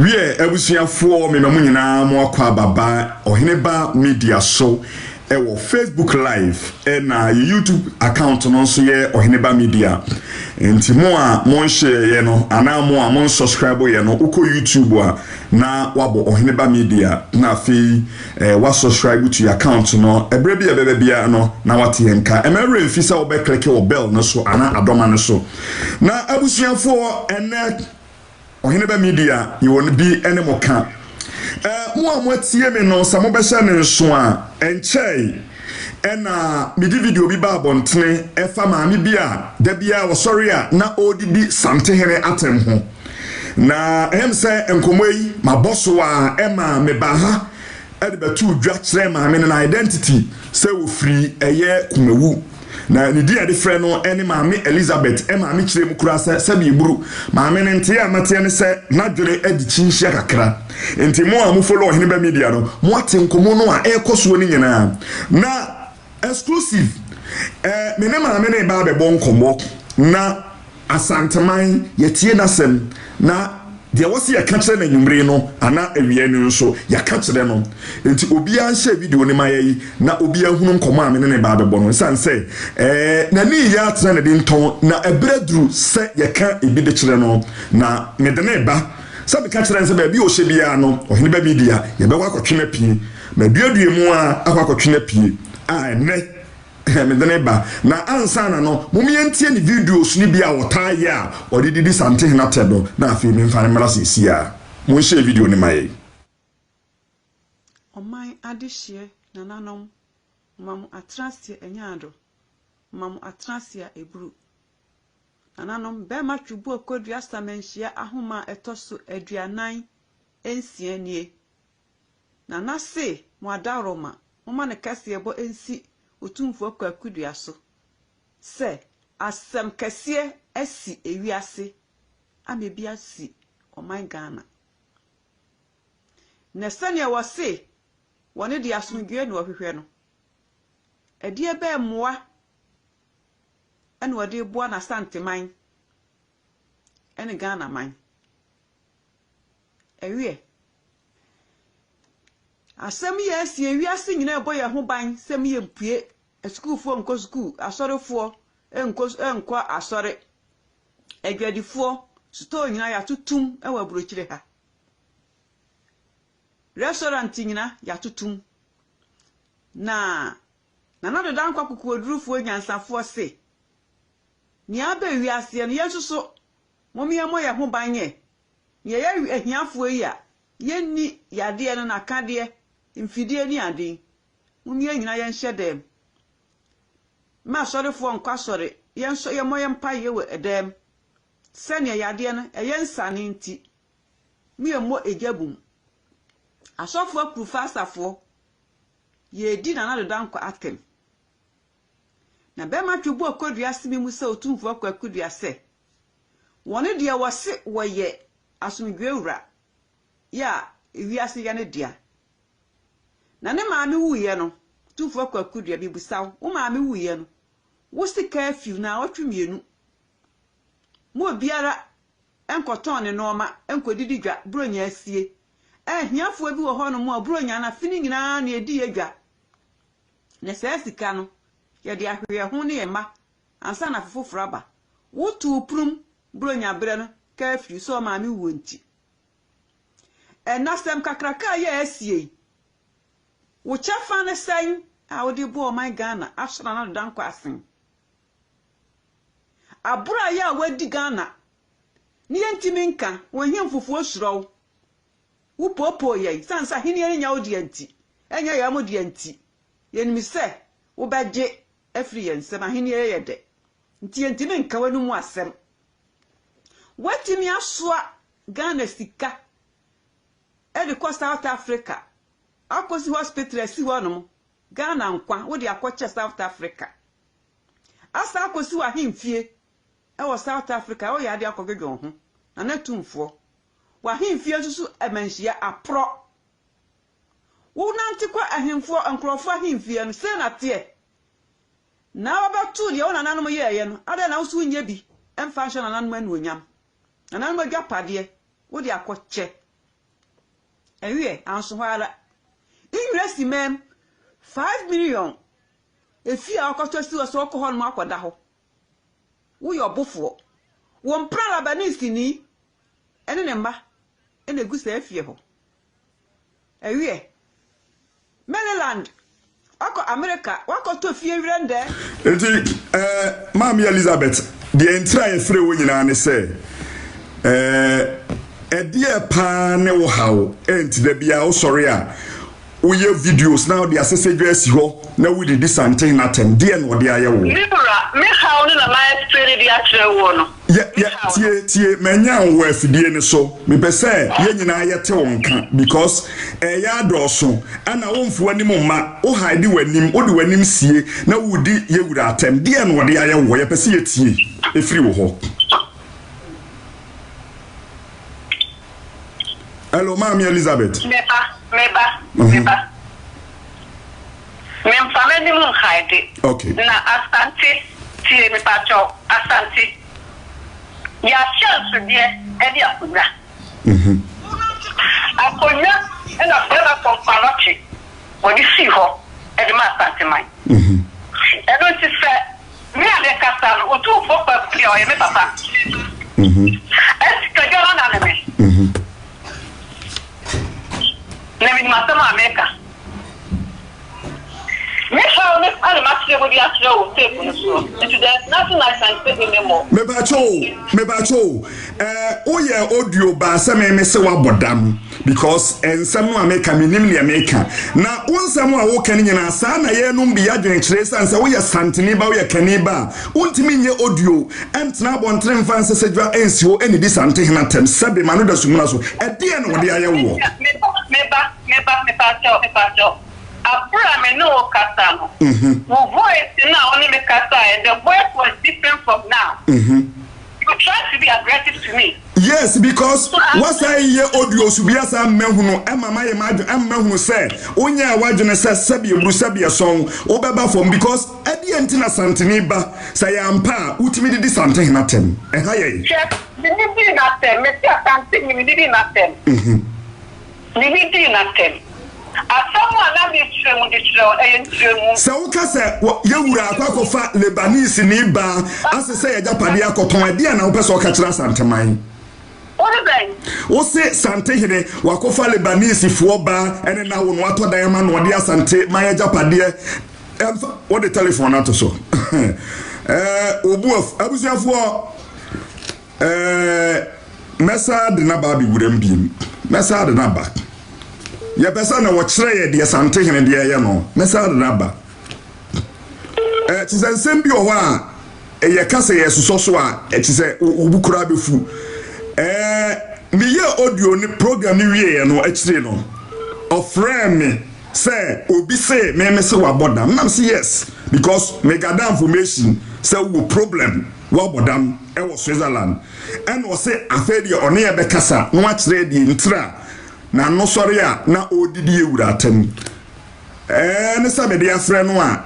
We abusuafo me mamu nyina mo akwa baba Oheneba Media so ewo Facebook live na YouTube account no so ye Oheneba Media enti mo a mo share ye no ana mo a mo subscribe ye no uko YouTube a na wabo Oheneba Media na afi wa subscribe to your account no ebre bia no na wate enka emere mfisa wo be click wo bell no so ana adoma no so na abusuafo ene Oheneba Media you won't be any more camp. Mo tie me no samo be hye ne nso a enchei me di video bi ba bontene efa maami bia da bia wo sorry a na odidi santehene atem ho na em se enkomo yi maboso a ema me ba ha e de betu dwa kire maami na identity se wo free eye kumewu na ni dia de frɛ no ene maami Elizabeth maami kire mu kura se bi buru maami ne nte amate ne se na dwere adi chinhia kakra enti mo a mo follow Oheneba Media no mo atenkomo no a ekoso ni nyina na exclusive me ne maami ne ba be bonkomo na asanteman yetie nasem na de wose ya kakire na nwumre no ana awie ni nso ya kakire no enti obi an share video ni mayi na obi ahunu nkomo ame ne ba bebo no san say na ni ya atra na dinton na ebredru se ya ka ebi de kire no na me de ne ba sabe kakire nse ba bi o hye bia no Oheneba Media ye be wakotwe pie na duadue mu a akwakotwe pie a ne me de ne ba na ansana no mumientie ni videos ni bia wotaye a odididi sante na tedo na afi me mfa ne mara sisia mo share video ni mai oman adehye na nanom mamu atrasie enyado mamu atrasie ebru na nanom be ma twubu okodu asamenhia ahoma etoso aduanan ensia nie na nase mo adaroma mo ne kase ebo ensi otumfo kwa kudua so se asem kese asi ewiase amebi asi oman Ghana na sane wose wone de asomdwe no hwehwe no edie be moa ene wode boa na santeman ene Ghana man ewie asem ye asi ewiase nyina eboye ho ban sem ye mpue esukufo nko suku asorefo enko asore edwadifo sto nyina ya tutum ewa burochire ha restaurant nyina ya tutum na do dan kwa kukuodurufo nyansafo se ni aba ewiase no yesuso momiemo ye ho banye ni ye ahiafo yi a yenni yade no na kade mfidie ni ade mumie nyina ye nhye dem ma sorefo nkwa sore yenso ye moye mpaye we edem sene yade no eye nsane nti miemo ejabum asofo akufa asafo ye di na do dankwa atem na be ma twubu okodua simi mu se otumfo akudua se woni de wose woye asomdwe wura ya ewiase ya ne dia na ne maami wuye no tumfo akudua bi busaw wo maami wuye no wo sika afiu na otwemienu mo biara enkoton ne noma enkodidi dwa bronya asie hiafo bi wo ho no mo bronya na fini nyina na edi adwa ne se sika no ye de ahwe ho ne yema ansa na foforo aba wo tu prum bronya bre no ka afiu so maami wonti enasem kakraka ye asie wo chafa ne san a wo de bo oman Ghana asra na dankwa asen abura ya wadi Ghana ni yentimi nka wonhia mfufu osuro wo popo ye sansa hini enya odi anti enya ya modi anti yenimi se wo beje afri yensema hini ye de nti yentimi nka wanu mu asem watimi asoa Ghana sika e ko South Africa akosi hospital esi honom Ghana nkwa wo de akoche South Africa asa akosi wa himfie ewo South Africa o ya de akogwedwo ho na natumfo wa himfie susu emanhia apro wo nanti kwa ahimfo ankrofo himfie no se na te na wabatu de wona nanom ye no ada na usu nya bi emfa hye na nanom anu onyam na nanom adwapade wo de akoche ewie anso hwara ingresi mem 5 million efi a okoto si so okoho no akoda ho wo yo bofo wo mpra labanisi ni ene ne mba ene gusa afie ho ewie Maryland ako America wakoto fie wirende enti Mami Elizabeth the entire free wo nyina ne say edie pa ne wo hawo enti da bia wo sori a wo ye videos now the assessage asi ho na we did something natem de no de aye wo libra me hawo na my spirit di atre wo no tie menya wo afidie ne so me pese ye nyina yete wonka because ya doso ana wo mfu anim ma wo hide wanim wo de wanim sie na wudi ye wura atem de no de aye wo ye pese ye tie efiri wo ho. Hello, Mami Elizabeth. Meba. Family mun hide. Okay. Na asante tie me pacho asante. Ya chance die e dia kuda. Akonya e na fera komparachi. Wodi si ho e di ma asante mai. E do ti se mi ade kasa o tu fo pa pri o e me papa. Es ka jara na me. Nemi matama America. Me how me and match go dia throw tape no so. There's nothing like science anymore. Me bacho oye audio ba se me se wa bodam because ensam no America minim le America na wonsam a wo kan nyina sa na ye no bi adwen kire san se wo ye santini ba wo ye kaniba untimi nye audio entna bontre mfa se sedwa ensi ho eni di sante hena tem sebe manu da sumuna so e de no de aye wo Me pacho. Abra me no kasa no. Voice now only me kasa and the voice was different from now. You try to be aggressive to me. Yes, because what I hear audio subiasa mehunu emama ye madu mehunu say onya awadwene say sabi ebrusabi song obeba from because edi entina santini ba say ampa utimi di something natem ha ye me didi natem me say something me didi natem me didi natem asamu na me tremu di tremu so ka say ye wura akwakofa Lebanese ni ba asese ye japade akoton ade na wo pese o ka kira santeman. What say Sante here? Wakofa Lebanese fuoba, and now one water diamond, what dear Sante, my Japadia. What the telephone out so? Obuaf, Abusia for Messa de Nababi wouldn't be Messa de Naba. Your person watch Ray, dear Sante and dear Yano, Messa de Naba. It is a sembio wa a yakasa yes, so it is a Ubukurabifu. Me ye audio ni program ni wie no actually no of friend me say obi say me say wa bodam na say yes because me gather information say wo problem wa bodam e wo Switzerland and wo say afedi one ye be kasa no a kire di ntra na no sori a na odidi ewura atem ne say me dia friend no a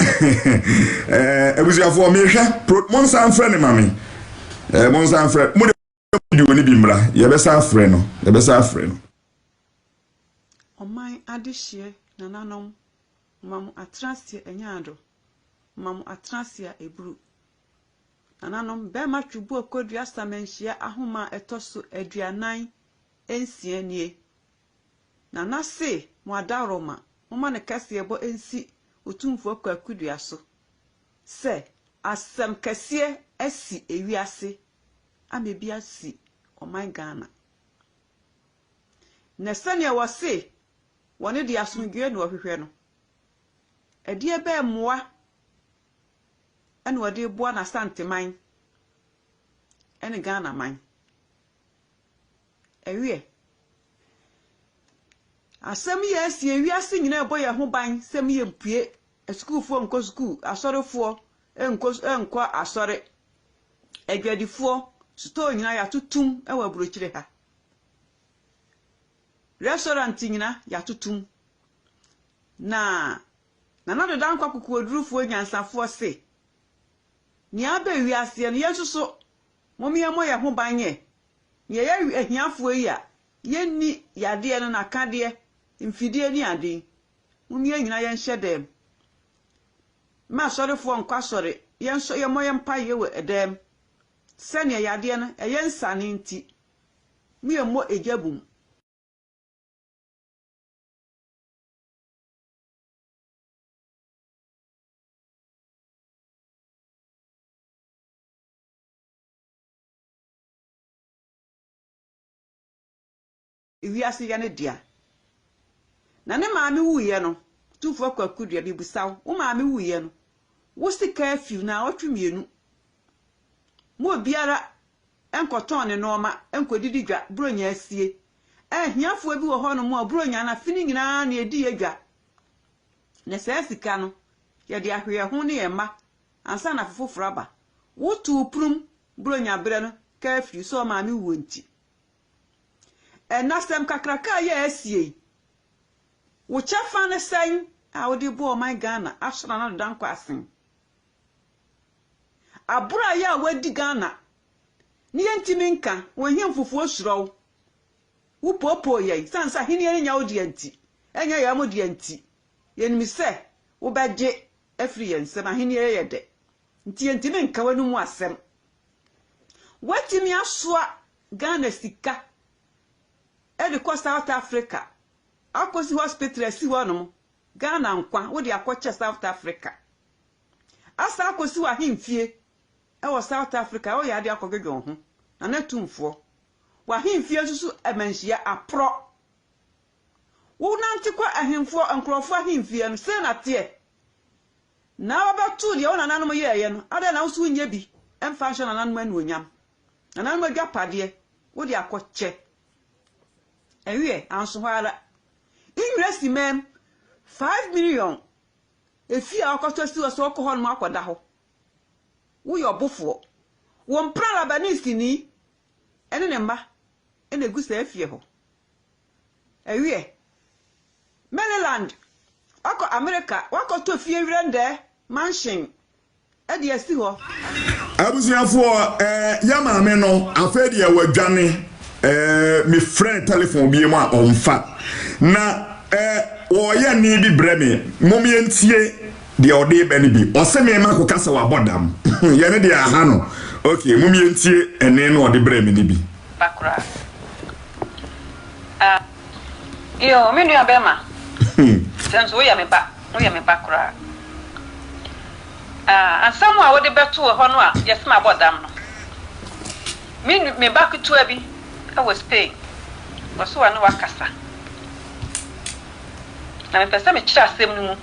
ebuziafo me hwe monsan friend mami monsan friend do ni bimra ye be sa afre no oman adehye nananom mamu atrasie enyado mamu atrasie ebru nananom be ma twubu okodu asamenhia ahoma etoso aduanan ensia nie nanase mo adaroma mo ne kase ebo ensi otumfo akudua so se asem kase asi ewiase amebia si oman Ghana nesania wase wone de asungwe no hwehwe no edie be moa ene wode boa na santeman ene Ghana man ewie asem ye si ewiase nyina eboye ho ban sem ye mpue eskuufo nko skuu asorefo enko asore egwadifo sto nyina ya tutum ewa burochire ha restaurant nyina ya tutum na do dan kwa kukuodurufo nyansafo se ni aba wiase no yesuso momiemo ye ho banye ye ye ahiafo yi a yenni yade no na kade mfidie ni ade mumie nyina yen hyedem ma sori fo nkwa sori yen so ye moye mpaye we edem sene yade no yen sane nti mie mo ejabum iwiase ya ne dia na ne maame wuye no tufo kwakudua bi busaw wo maame wuye no wo sika afiu na otwemienu mo biara enkoton ne noma enkodidi dwa bronya asie hiafo bi wo ho no mo bronya na fini nyina na edi adwa ne se sika no ye de ahwe ho ne ye ma ansa na foforo aba wo tu prum bronya bre no ka afiu so maame wuo nti nasem kakraka ye asie wo chafa ne sen a wo di bo my Ghana asra na dan kwasen abura ya wadi Ghana ni yentimi nka wo hemfufu osuro wo popo ye sansa hini enya odi anti enya ya modi anti yenimi se wo beje afri yensem hini ye de nti yentimi nka wanu mu asem watimi asoa Ghana sika edi ko South Africa akosi hospital esi wonom Ghana nkwa wo di akoche South Africa asa akosi wa himfie ewo South Africa wo ya di akogwedwo ho na natumfo wa himfie susu emanhia apro wo nanti kwa ahemfo ankrofo himfie no se na tie na wabatu de wona nanom ye no ade na wo nya bi emfa hye na nanom anu onyam na nanom adwapade wo di akoche ewie anso hwara ingresi mem 5 million efi akoto si so ko hon ma akoda ho wo yo bofo wo mpra Labanese ni ene ne mba ene gusa afie ho ewie Maryland ako America wakoto fie wirende mansion ede asi ho abusuafo ya maame no afedi ya wadwane mi friend telephone bi mu a onfa na oya ni bi breme mom yentie de ode be ni bi oseme ma ko kasa wa bodam ye ne de aha no okay mom yentie ene no ode breme ni bi bakura yo me nua bema senso ya me bakura ansamu a wode beto ho no a yesma bodam no me bakutu abi I was paying. Was one wakasa. Na me pesa me kira asem nu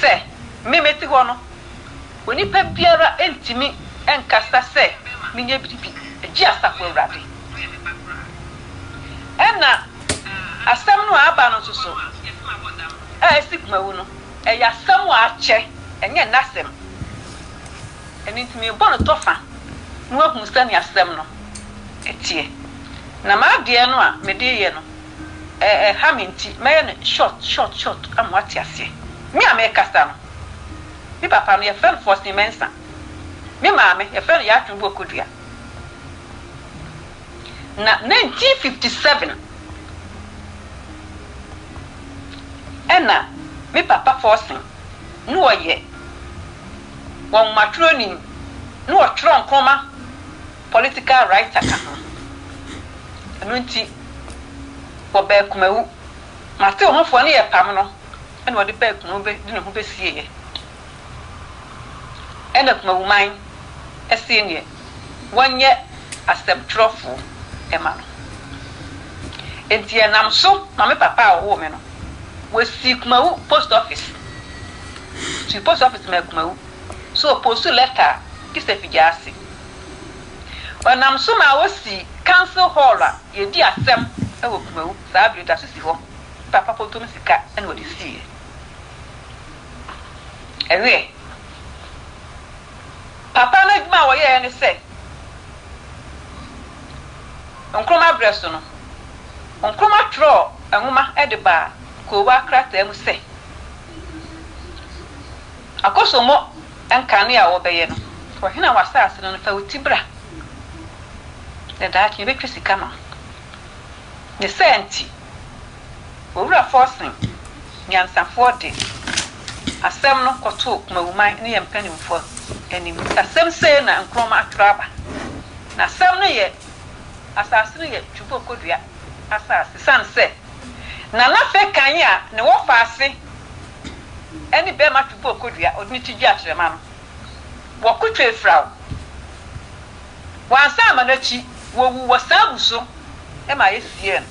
se me meti ho no. Oni pa biara entimi enkasa se me nya bibi agi asako awrade. Ena asem no aba no soso. Esikuma wu no. Ya asem a che enye nasem. Eni ntimi bono tofa. Nu ahun sani asem no. Etie. Na ma de no a me de ye no haminti me no short amwati ase mi ame kasa no mi papa no ye fen force mensa mi maame ye fen ya twubo kodua na 1957 ena mi papa force no oye won matronim no otron koma political writer ka nunti wo be kumawu ma te ho fo ne ye pam no ene wo de be kumawu be de ho be sie ye ene kumawu man esie ne wonye asem trofo e ma no enti enam so ma me papa wo me no we si kumawu post office si post office me kumawu so post letter kise fijasi wanam so ma wo si council hall a ye di asem e wo kumawu sa bi da sisi ho papa poto mi sika ene wo di sie ewe papa na gma wo ye ne se onkroma breso no onkroma tro enwuma e de ba ko wa krata mu se akoso mo enkane a wo beye no wo hina wasase no fa utibra de da ki be twisi kama ne senti owura forcing nyansafo de asem no koto mawuman ne yempanimfo anim asem sei na nkroma atraba na asem no ye asase no ye twupo kodua asase sanse na na fe kan ya ne wo faase eni be ma twupo kodua odni tigi atrema no wo kotwe frawo wansa amanachi wo wu wasabu so e ma yesie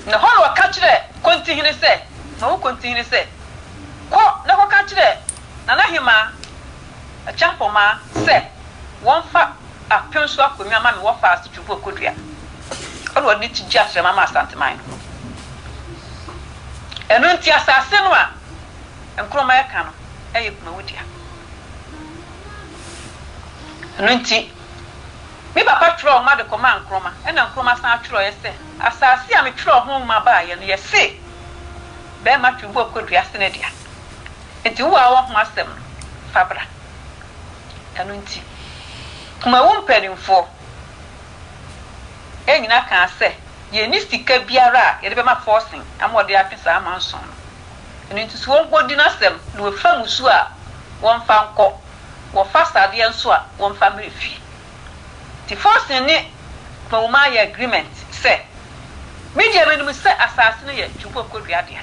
na hono wakachire kontihine se na wo kontihine se ko na ko kachire na na hima achampoma se wonfa apenso akonwa ma me wo fa asu twupo kodua ono ni tigi atrema ma asanteman eno nti asase no a enkroma ya ka no eye kuma wodia eno nti mi papa tro ma de koma nkroma ena nkroma san tro yese asase a me tro ho ma ba ye no yese be ma twubo kodua sene dia enti wo a wo ho asem fabra eno nti kuma wo mpanimfo enyina kan se ye ni sika biara ye de be ma forcing amode apesa amanson eno nti so won godi na sem no we fa musu a won fa nko wo fa sade enso a won fa mrefi ti forcing ni ma ye agreement se media menum se asase no ye twupo kodua dia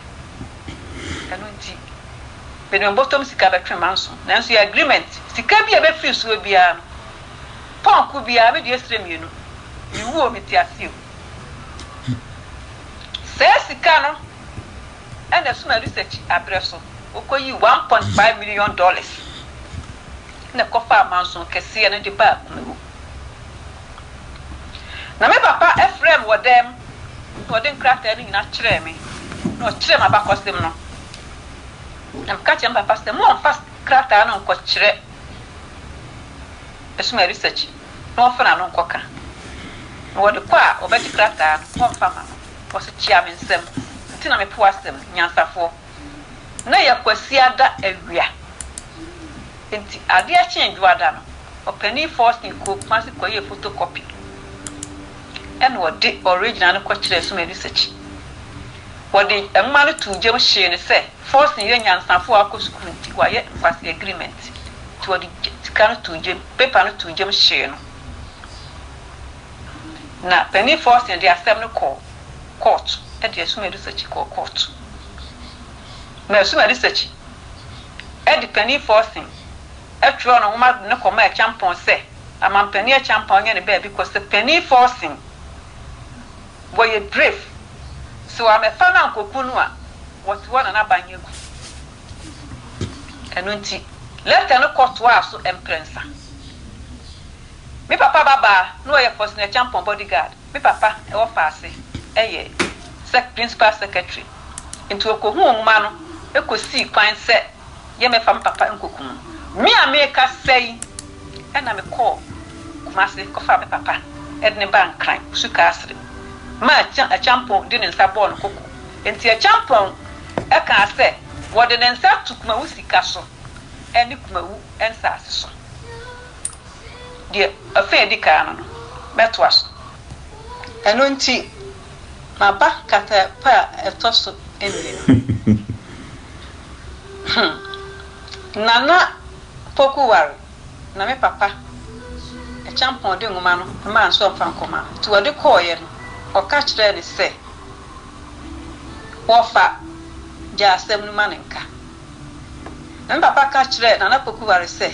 eno nti benim bottom sika be twen manson nanso ye agreement sika bia be free so bia no ponku bia be de estremienu ni wo metiasio se sika no ena suma research abreso okoyi 1.5 million dollars na kofa manson kese na de ba kumewu na me papa Ephraim wodem wodin krata ni na kire me no kire ma ba kosem no na ka kire papa se mo fast krata no nko kire esuma research no fana no nkoka wode kwa obedi krata mo fama was chia me nsem nti na me po asem nyansafo na yakwasi ada awia nti ade a change wada no opani force ni ko kwasi koye photocopy and what the original no kwachire so me research wode enma no tujem hye ne se force ni nyansafo akosukuru nti waye kwasi agreement ti wode tikano tujem paper no tujem hye no na penny force and the assembly call court e de assume research call court me assume research e de penny force e tro no ma ne koma e champion se ama penny e champion ne be because the penny force boy brave so am e fa na nkokunu a what one na banyegu eno nti let no court wa so emprensa mi papa baba no ye force na champion bodyguard mi papa e wo faase eye principal secretary into okohu onma no ekosi kwan se ye me fam papa nkokun mi ameka sei e na me call kumase ko fa me papa e de ne ban kran suka asre ma a champion de ne nsa ball no koko enti a champion e ka se wo de ne nsa tukuma usika so e ni kumawu ensa aseso de afa di ka no betwas eno nti maba kata pa etoso enle nana poku wari na me papa e champion de ngoma no ma nso mfa nkoma ti wode koye no o ka kire ne se wo fa ja asem no manenka na me papa ka kire nana poku wari se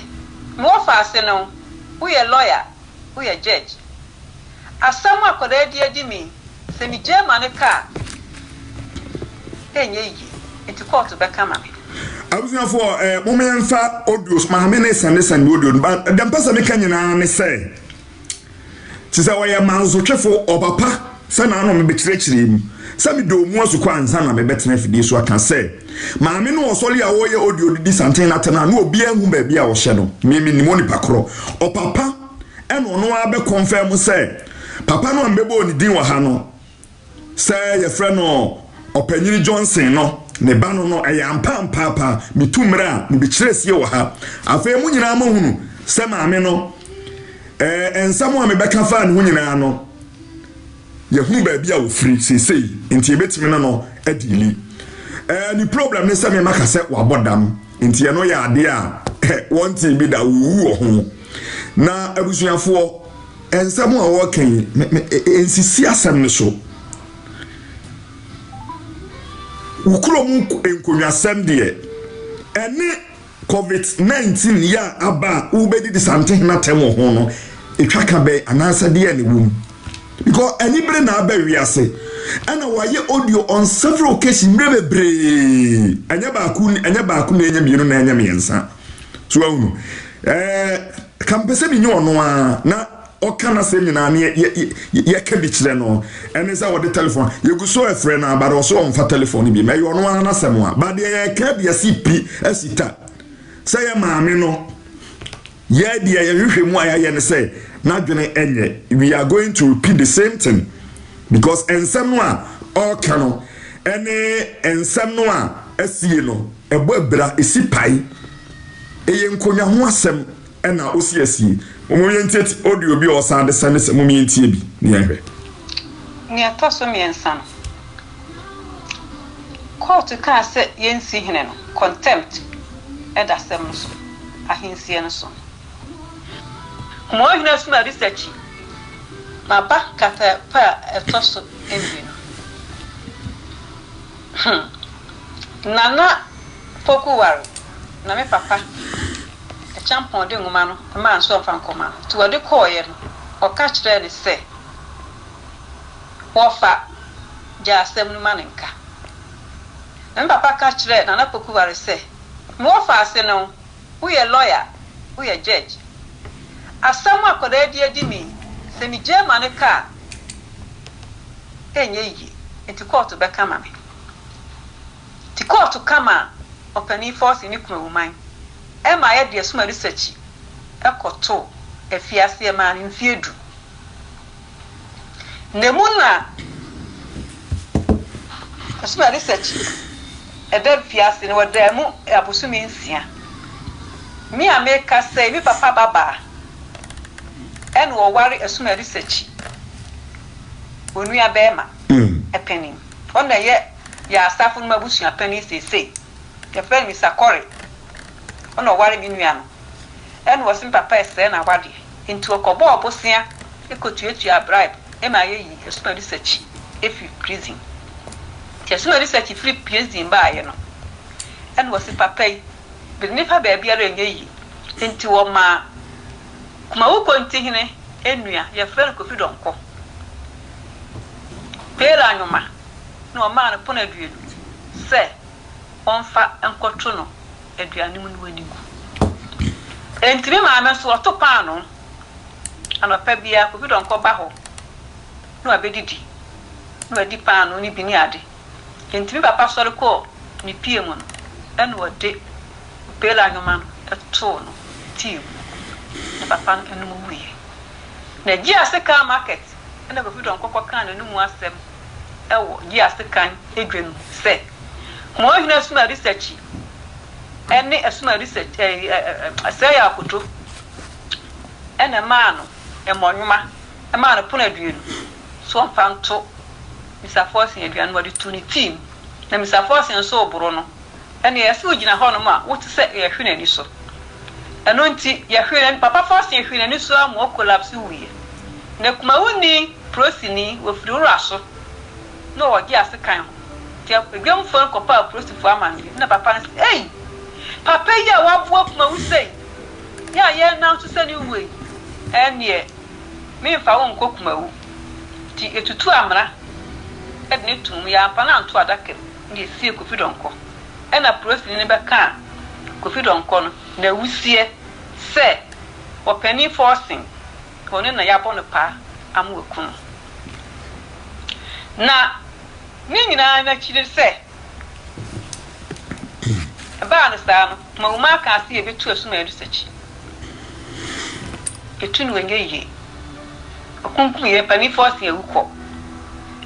mo fa ase no wo ye lawyer wo ye judge asem akoda edi mi se mi jema ne ka enye yi enti court be kama me abusia for momemfa audios ma me ne send audio but dem pesa me kanyina ne say ti say we manzo twefo obapa se na no me bekirechire mu se me do mu asu kwa ansa na me betena fidie so aka say ma me no osoli a wo ye audio di santen na tena na obi ahu ba bia wo hye no me ni moni pakro opapa eno no abe confirm say papa no mbebo ni din wa ha no say ye frɛ no opanyini Johnson no ne ba no ampa papa mitumra ni bikiresie wo ha afei mu nyina ma hunu se maame no ensamo a me beka fa ne hu nyina no ye hu ba bia wo free sesei enti ebetimi na no adili ni problem ne se me maka se wabodam enti ye no ya ade a one thing bi da wu ho na abusuafo ensam a wo kan ensisi asem ne so ukrom enkonwasem de ene COVID-19 ya aba ubedi something na temo ho no etwaka be anasa de ne wom because anybody na aba wiase ana waye audio on several occasions bebre anya ba ku na enya bienu na enya miensa so unu kampese bi nyo no a na okana se nyina na ye ka bi kire no ene za wode telephone ye gu so efre na ba do so on fa telephone bi me yo no na semo a ba de ye ka bi asipi asita say ya maame no ye de ye hwehwe mu aya ne say na dwene enye we are going to repeat the same thing because ensem no a oka no ene ensem no a asie no ebo abra esipai eye nkonya ho asem ena osi asie omoyenteti audio bi o san de sane se momiyentie bi ne ahwe ni atoso miensan court ka se yensi hene no contempt eda sem no so ahinsie no so mo hina suma research na ba kata pa etoso envi no nana pokuwaru na me papa e champon de nguma no ma nso fa nkoma to wode koye no o ka kire ni se wofa ja asem no manenka na papa ka kire nana pokuwaru se mo fa ase no we a lawyer we a judge asam akoda edi mi se mi jema ne ka enye yi enti court be kama me ti court kama opani force ni kuma woman e ma ye de suma research ekoto efiase e ma ni mfiedu nemuna suma research e de fiase ni wadamu abusumi nsia mi ameka say mi papa baba en wo wari asuma research onu ya bema epeni ona ye ya asafu no mabusu apeni sese ya fel mi sakore ona wari mi nua no en wo sim papa ese na wade into okobo obosia ekotuetu ya bribe e ma ye yi asuma research efi prison ti asuma research free prison ba ye no en wo sim papa yi bi ni fa ba bia re yi enti wo ma kuma uko ntihine enua ya fel ko fi donko pera anyoma no ma no pona duelu se onfa enkoto no aduane mu no anigu entimi ma me so to pa no anopa bia ko fi donko ba ho no abedidi no adi pa no ni bi ni ade entimi papa sori ko ni pie mu no eno wode pera anyoma no eto no tiu na papa no enu mu wie na gia seka market ena ko fi donko ko kan no mu asem ewo gia seka edwenu se mo hina suma research ene asuma research asaya akoto ena ma no emonwuma e ma no pona duelu so mfanto Mr. Force aduanu wadi tu ni team na Mr. Force nso oboro no ene yesi ogina ho no ma wote se ye hwena ni so eno nti ye hwena papa Force ye hwena ni so am collapse wiye na kuma woni prosini wo firi uraso no wagi asekan ho ti agwam fon kopa prosifo amani na papa nse hey papa ya wabuo kuma wusei ya ye na nso se ni uwe ene me fa won kokuma wu ti etutu amra edne tum ya pana anto adake ndi sie kofi donko ena prosini ne beka kofi donko no na wusie se openi forcing one na yabo no pa amweku na ni nyina na chire se ba na sa no mawuma ka se e betu asuma research etunu wenye yi okunkum ye pani force ye wuko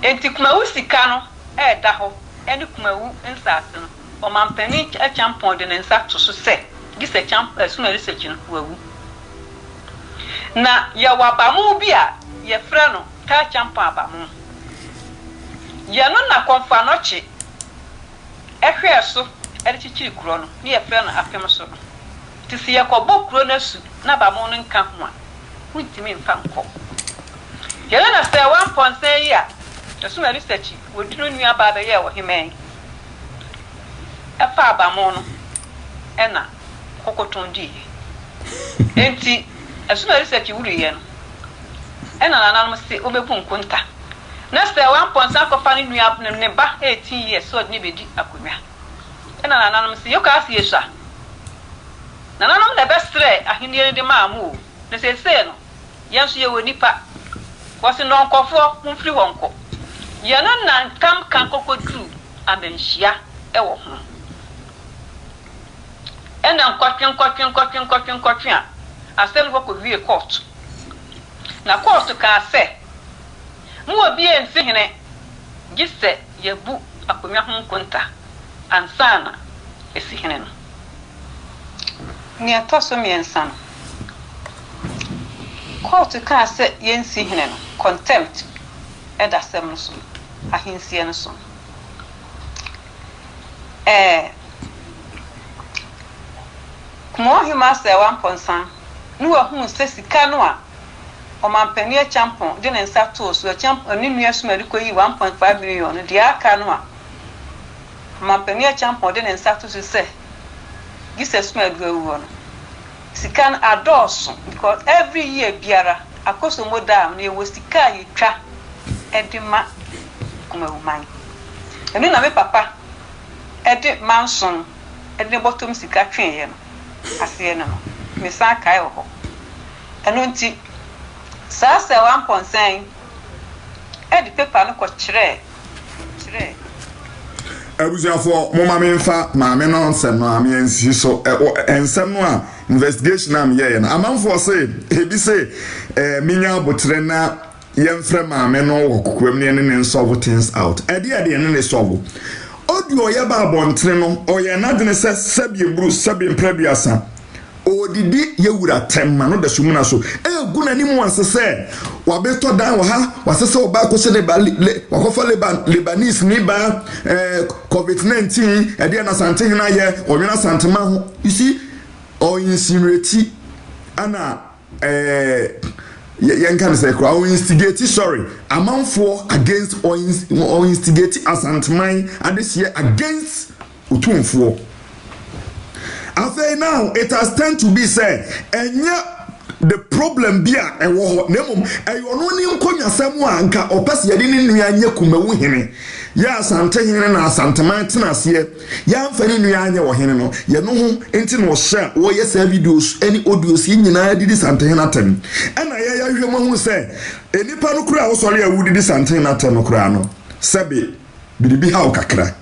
enti kuma wusika no e da ho eni kuma wu nsase no o mampani a champon de nsa to so se gise champ asuma research no wawu na ya wabamu bia ye frɛ no ka champa abamu ye no na konfa no chi ehwe so ere chichiri kuro no ne ye frɛ no apem so no ti se ye kɔbɔ kuro na su na ba mo no nka ho a huntimi mfa nkɔ ye na sɛ 1.7 yi a so na research wodiro nua ba ba ye wo hemen efa ba mo no ena kokoton di enti so na research wuri ye no ena na mo se obebu nkonta na sɛ 1.7 kofa ni nua ne ba 18 years so ni bedi akonwa ena na mo se yo ka se yesua na nanom na bestre ahenie de maamu ne se no yenso ye woni pa wose no nkofo mfiri wonko ye no na nkam kan kokodu amenhia ewo ho ena nkotwen a asem ko wie court na court ka se mu obi ensi hene gise yebu akonwa ho nkonta ansana esi hene no ni atoso miensa no court ka se yensi hene no contempt edasem no so ahinsie no so kuma hima se 1.3 no wa hu se sika no a o mampani a champon de ne nsa to so champon ni nua so mariko yi 1.5 million no de aka no a mampani a champon de ne nsa to so se Jesus me adwo no sikan adoso because every year biara akoso modam na ewo sika yetwa edima kuma woman enu na me papa edi manson edi bottom sika twen ye no ase no me san kai ho enu nti sa 1.9 edi paper no ko kire abusiafo mo ma me mfa ma me no nsem no am yensi so ensem no a investigation am ye na amanfo say ebi say minya botre na yemfre ma me no wokokwam ne ne solve things out ade ne solve odio ye ba bontre no oye na de ne sabie bru sabie mpraduasa odidi yewura temma no da sumuna so egu na nimu ansese wabeto dan wa ha wasese oba ko se ne ba wakofa Lebanese ni ba COVID-19 ade na sante hina ye onwena santema ho you see o insinuate ana yen kan say o instigate sorry amanfo against or instigate asanteman adesie against utumfo. After now, it has tend to be said, and the problem be a war nemum, and you only unconya somewhere anka or pass your didn't ya kume hine. Ya sante hine na santamantina here, ya fani nyanya or hino, ya no intin was share, or yes, videos, any audios in United did this antenatem. And I hear who say, any panocra was only a woody this antenatemocrano. Sabi, be how kakra.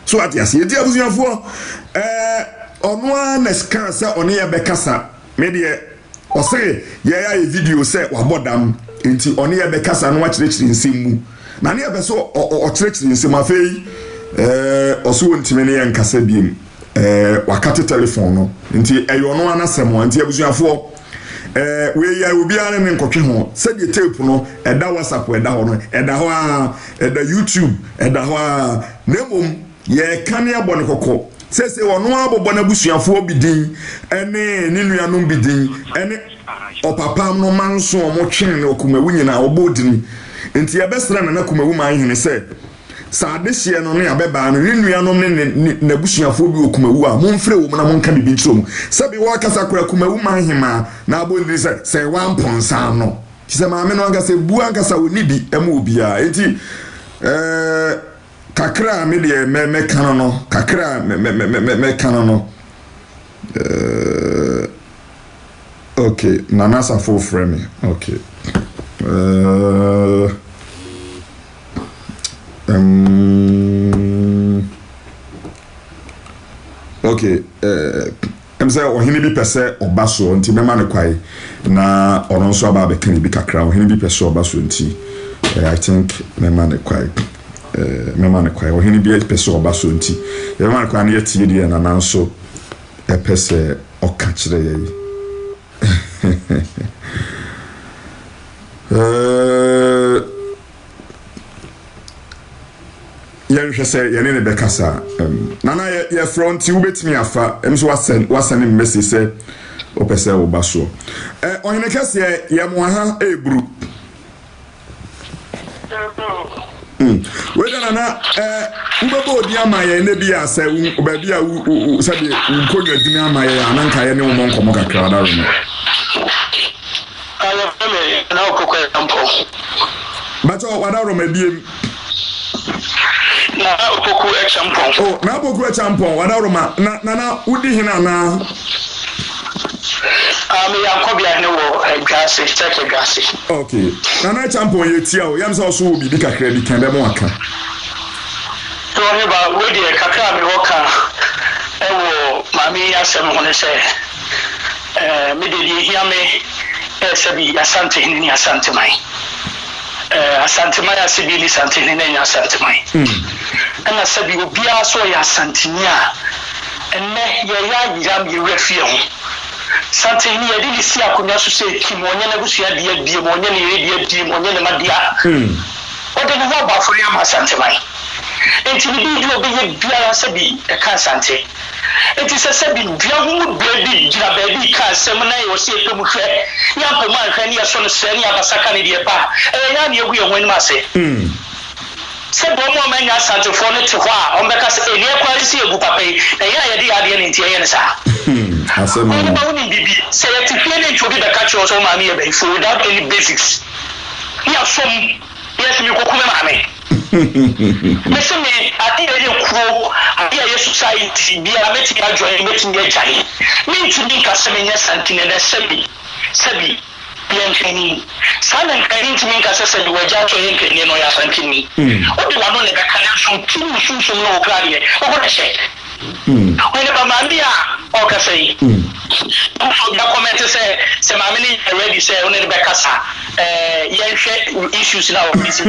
So at yes, ye dear was your for onwa na scan say oni ya bekasa me de o say ya video say wabodam enti oni ya bekasa no wa kirikiri nsemu na ne ya be so o kirikiri nsemu afei o so ntime ne yankasa biem wakate telephone no enti eyo no anasem enti abusuafo we ya obi ara ne nkotwe ho say the tape no eda WhatsApp eda ho no eda ho a eda YouTube eda ho a nemom ye kane abone kokko sese wono abobo na busuafo bidin ene ni nuanom bidin ene opapam no manso omo twen okumawu nyina obodini enti yebesra na kumawu man hene se saade hye no ne abeba no ni nuanom ne na busuafo bi okumawu a momfre wo na monka bibi ntom sabi wo akasa kura kumawu man hema na abondiri se wamponsam no kise maame no anga se bu anga sa woni bi ema obia enti kakra me de me kanono kakra me kanono okay nana sa full frame okay okay em say ohini bi pese obaso nti me ma ne kwai na oron so aba be kan bi kakra ohini bi pese obaso nti I think me ma ne kwai memane kwa ohini bi pese obaso nti memane kwa na yetie die na nanso epese oka kire yayi yɛnhwɛ sɛ yɛne ne bɛkasa nana yɛ front wobɛtumi afa ɛm so wasɛne message sɛ wopɛ sɛ woba soɔ ɔhene kɛseɛ yɛmo aha ɛburu weda nana wobɛbɔ odi ama yɛn ne bi a sɛ baabi a sɛdeɛ nkonnwa dini ama yɛn ananka yɛ ne wo nkɔmmɔ kakra wada roma bàtọ wada roma biem na opoku exampon oh na opoku exampon wada roma na udi hina na me yankobia ne wo gase check gase okay na exampon yetia o yam so so obi di kakra bi kan be mo aka to he ba we di kakra me wo ka ewo mami asem ho ne se me de di hia me sabi asante ni asante mai asante mai asibi ni asante ni nya asante mai ana sabi obia so ya asante ni a enne ya yiram ye refie ho sante ni ye di si akonya so se ki mo nya na busua dia die mo nya ne ye die mo nya ne madia o de no ba fo ya ma sante mai enti bi di obi ye bia sabi e ka sante enti se sabi bia hu baby gira baby ka sem na ye o se pe mu hwe ya po ma hwe ni ya so no se ni abasaka ne die ba ya na egu ye ho ni ma se se bo mo ma nya sante fo ne te ho a o mbeka se eni e kwari si egu papa yi na ya ye di ade ne ntie ye ne sa asema no bibi say it feeling to be the catch or so mami e for without any basics ya som yes mi kokome mame me se me ade ye kuro ade ye society bi a meti ga join meti ye jai me ntimi ka se me nya santine na sebi bien kani sanan kani ntimi ka se se de waja to yen kani no ya santini o de wano ne ka kana so tinu so no krade o ko she when ba mami a o ka sei ya comment se mami ni ready say on the bekasa yenhwe issues na o bisi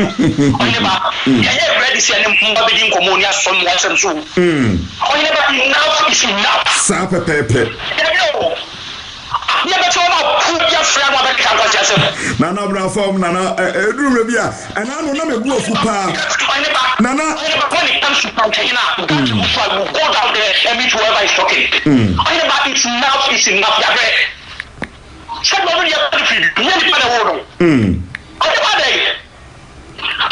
only ba ya ready say ne mba be din komo ni aso mo asem so only ba enough is enough sa pepepe ya beto ma pu ya fra ma be kan kwa asem nana bra form nana eduru bi a ana no na mebu ofu pa nana when it comes to plantain now go down there and meet whoever is talking only ba it's enough ya be said no ya be free you need to know only ba dey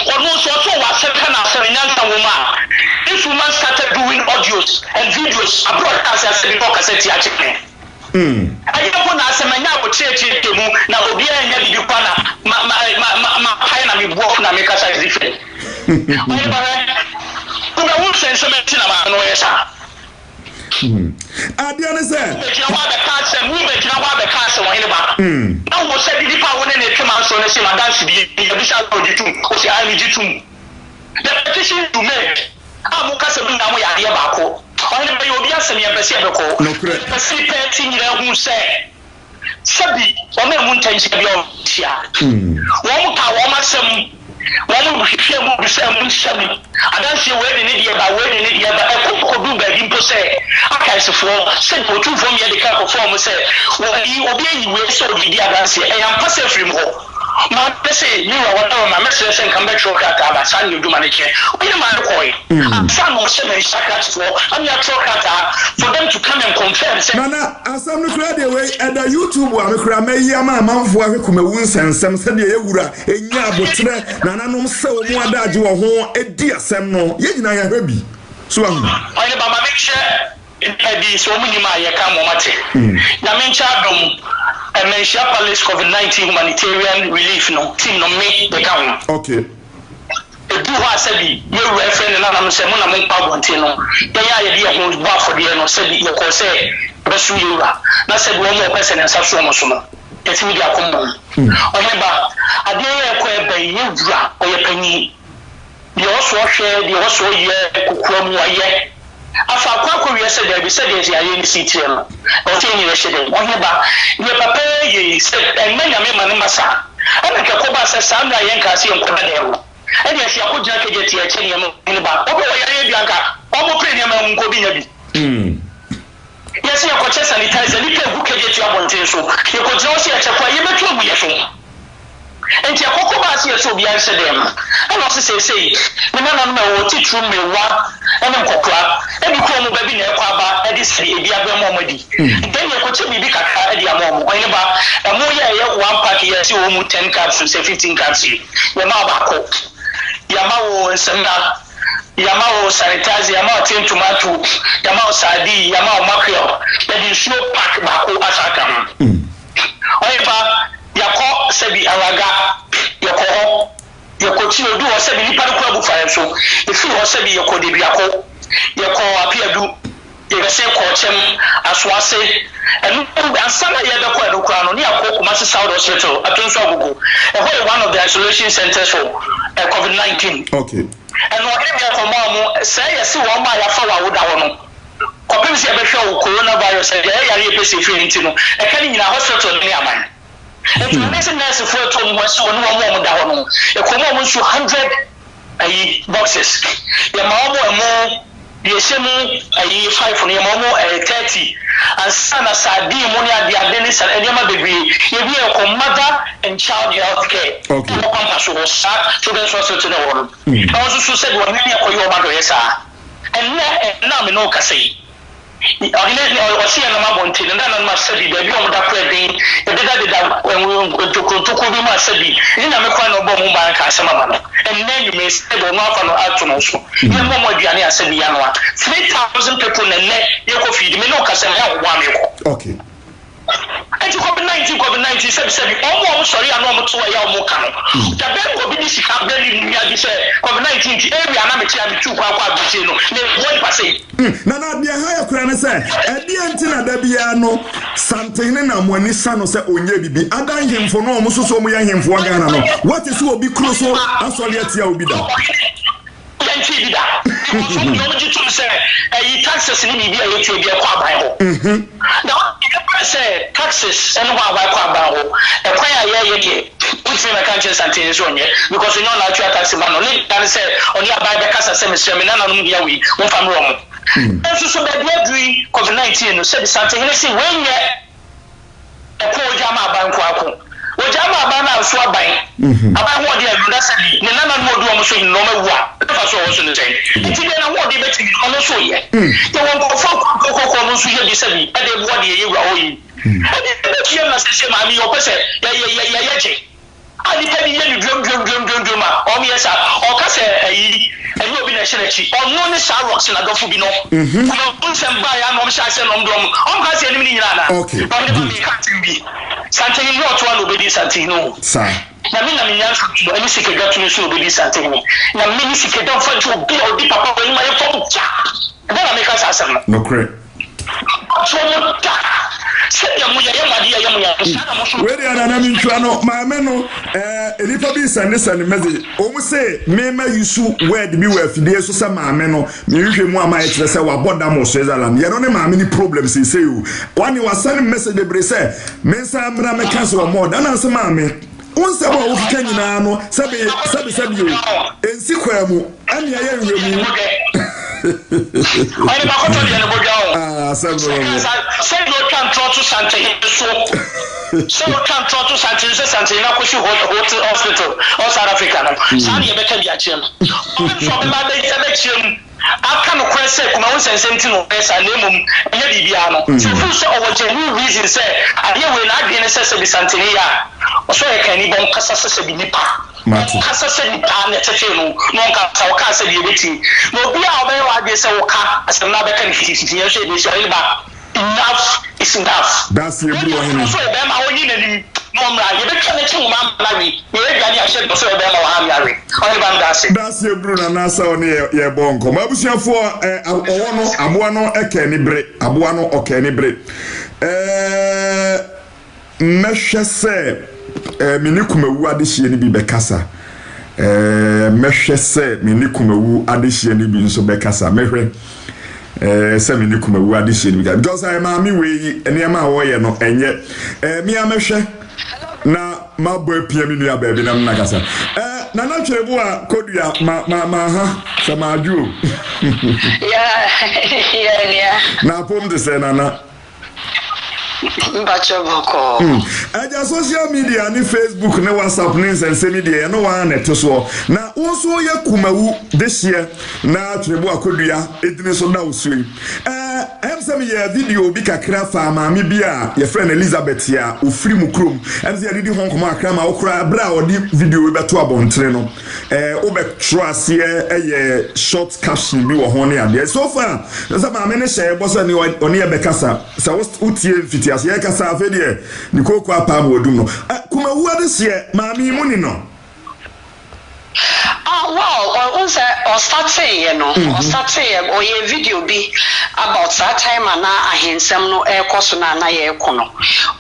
almost also was second as a nyansa woman this woman started doing audios and videos abroad as a cassette ya chicken ayi ko na asemanya wo cheche temu na obi anya bibi kwa na ma pai na mi buo na me kasa different oyi ba ko na wo sense me tina ma no yesa adia ne se be wa be kasa mu be kina wa be kasa wo hine ba na wo se bibi pa wo ne ne twema so ne se ma dance bi e bi sha go ditum o se ai mi ditum the petition to make amu kasa bi na mo ya ye ba ko only by obi asem ya bese be ko bese peti nyira hu se sabi o me mu ntanchi bi o tia wo mu ka wo masem wo mu hwehwe mu bese mu nsem adanse we de ne die ba e ko du ba bi mpo se aka sefo se otu fo me de ka ko fo mu se obi ayi we so obi di adanse e yam pass free ho ma pese ni wa ma message sen kan be troka ta ba san you do manage we ma ko yi san no se me shaka for am ya troka ta for them to come and confirm say nana asam no kura de we e da YouTube wa me kura me yi ama amanfo ahwekoma wu nsensem se de ewura enya abotre nana nom se wo mu adaje wo ho edi asem no ye nyina ya hwa bi so ahu oni ba ma make sure di so mu nyima ye ka mo mate na me ncha dom Mention Palace COVID-19 humanitarian relief no team no me the count. Okay. Do what said you reference and I'm saying when I'm Pabantino. They are the who's bought for the no said you call say Besu Yura. Not said one more person and such almost. It's media common. Oneba, I dare acquire by you or your penny. The also share the also year Kukum afa kwako wiese there be said there are any city no o tin ni rehye dem ohne ba ye papa ye said enmanya me mane masa ana ke ko ba se sanda yen ka se enkoda dem e dey se akogina keje tie eche ne mo ni ba o ko ye bianka o mo pre ne ma nko bi nya bi yes ye ko che sanitizer ni ke bu keje tie abonten so ye ko je o se eche kwa ye betu mu ye so enti akoko ba se so bia nse dem ana se sei me na no me wo titru mewa ene nkokra e bi ko mu ba bi na ekwa ba e di se e bi aba mo madi then ye ko che bibi kaka e di amom o ne ba e mo ye one pack ye se wo mu 10 capsules 15 capsules ye ma ba ko ya ma wo nsenda yamao sanitizer yamao tin tomato yamao sadi yamao mackerel the show pack bako asaka oiba yakọ sebi alaga yakọ ti odu o sebi nipa ko abu fire so efi o sebi yakọ de biako yakọ apiadu yegese ko chem aswase enu ansana ye de ko edokura no ne yakọ Kumasi South Hospital atonso agugu one of the isolation centers for COVID-19 okay and what if you come on say yes one my afa wa da wono kopem se be hwe coronavirus e yare e pese fi ntino e kan nyina hospital ni aman e to nese nurse for to mo se wonu mo da wono e ko mo so 100 boxes ya ma mo ye shemu 5 ni mo 30 and sana sadi mo ni ade ni sana e ma bebre ye bi e ko mother and child health care okay ko pampa so sa children's hospital na wono also so said one ni ko yo ma do yesa and na me no kasai ordinary or see na ma bonte na na ma sabi da bi o da predin e da to bi ma sabi ni na me kwa no bo mu ban ka sama ma no and then you may say do no afa no atu no so ni mo mo aduane asabi ya no 3,000 people na ne ye ko feed me no kasam ya wa me ko okay and COVID-19 sabi omo sorry ano mo to ya omo kan da be ko bi di sika beli ni ya di say COVID-19 ti area na me tia me tu kwa abuche no ne what pasay na bia ha ya kura ne say e di antina da bia no something na mo ani sa no say onye bibi adan hemfo no omo so mo ya hemfo wa Ghana no what is obi kroso asole atia obi da yanti bi da so no ji to say e taxes ni bibi e tu obi e kwa ban ho now say taxes and why kwa ban ho e kwa ya ye which mean I can't just antin so nye because you know na tu tax man no let can say oni abai be kasa say me na no ya we won fam ro mo so be dey COVID-19 no say something he say when ye e ko jama ban kwa ko o jama ban na so aban aban ho dey adu da say ne na na mo do mo so no ma wa fa so wo so ne say ti dey na wo dey be ti no so ye ye won ko fa ko no so ye bi say e dey wo dey ye wura o yi e dey be na say ma mi o pese ya che ani pedi ye ni drum ma o mi esa o ka se ayi eni obi na shelechi onu ni sa rocks na dofu bi no no nsem ba ya no msha se no ndom o ka se ni ni nyina na okay o ne ba mi ka timbi santin ni o to an obedi santin no sa na mi na mi nyan so eni sike gatu ni so obedi santin ni na mi ni sike don fa to bi o di papa ni ma ye fo cha ba na me ka sa asem no correct so mo ta where are na mi ntwa no maame no elipa bi sane message o mu say me ma yusu word bi wa fidie so say maame no me hwehwe mu ama e kire say wa boda mo Switzerland ye no ne maame ni problem say o wani wa sane message de bre say me sa mra me cancel more dan say maame won say ba wo kika nyina no sabi o ensi kwa mu ani ya yewre mu Ai ba ko to de no boja o say no can try to Santa so can try to Santa na ko shi hospital or South Africa no say ye beka bi a chem o so be ma be chem aka no kwese kuma won sensem ti no esa na emum enye bibia no so fu so o genuine reason say ade we na ade ne se bi Santa ni ya o so e kan ni bon kasa se bi nipa kasa se ni pa na tete no ka sa o ka se bi beti no bi a o be wa de se o ka asem na be kan fiti ye so e so ile ba enough is enough that's your blue one so be ma woni na ni no mra ye be kan chi mo ma na wi ye gani a she so be ma wa ha mi are o ba ndase that's your blue na nasa oni ye bonko mabusiafo owo no aboa no ekani bre aboa no okani bre mehwe se menikumawu adehie ni bi bekasa mehwe se menikumawu adehie ni bi nso bekasa mehwe se menikumawu adehie ni bi because I maami we eniama wo ye no enye mi amehwe na mabo apia mi nua baabi na nakasa na na twrebu a kodua ma ha samaju ya na pom de se na Mbacho boko. Aja ya social media ni Facebook ne WhatsApp ne sense media no one net so na also ya kumawu this year na Trebo Akodua edine so na usui em say me video bi kakra fa maami bi a ye friend Elizabeth ya ofiri mu krom em say didi hon koma akra ma okra bra odi video we beto abontre no obetro ase ye short caption bi wo hon ne ade so far say maami ne share bossa ni oni e bekasa say utie fiti ase ye kasa afa de ni koko apa ma odum no kuma wu ade se maami mu ni no. Well, once I started, you know, or started or a video be about that time and I had some no air cost on an air corner.